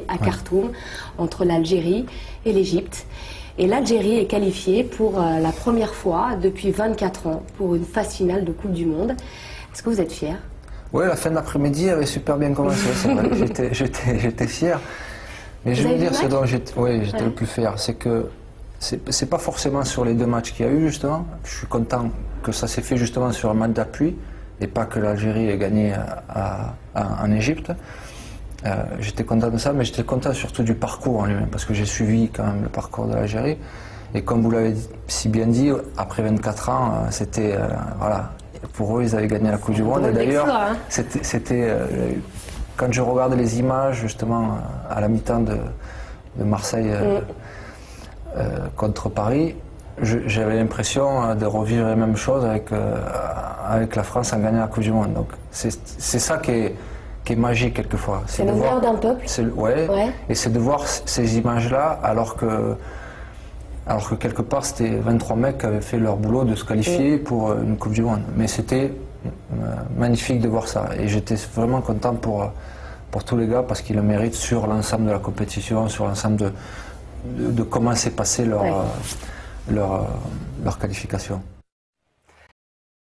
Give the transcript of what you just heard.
à Khartoum entre l'Algérie et l'Égypte. Et l'Algérie est qualifiée pour la première fois depuis 24 ans pour une phase finale de Coupe du Monde. Est-ce que vous êtes fier? Oui, la fin d'après-midi avait super bien commencé, c'est vrai. J'étais fier. Mais je veux dire, ce dont j'étais le plus fier, c'est que c'est pas forcément sur les deux matchs qu'il y a eu, justement. Je suis content que ça s'est fait justement sur un match d'appui et pas que l'Algérie ait gagné en Égypte. J'étais content de ça, mais j'étais content surtout du parcours en lui-même, parce que j'ai suivi quand même le parcours de l'Algérie. Et comme vous l'avez si bien dit, après 24 ans, c'était, voilà, pour eux, ils avaient gagné la Coupe du Monde. Et d'ailleurs, quand je regarde les images, justement, à la mi-temps de Marseille contre Paris, j'avais l'impression de revivre la même chose avec la France en gagnant la Coupe du Monde. Donc c'est ça qui est magique quelquefois. C'est le bonheur d'un peuple. Et c'est de voir ces images-là alors que quelque part c'était 23 mecs qui avaient fait leur boulot de se qualifier pour une Coupe du Monde. Mais c'était magnifique de voir ça. Et j'étais vraiment content pour tous les gars parce qu'ils le méritent sur l'ensemble de la compétition, sur l'ensemble de comment s'est passée leur qualification.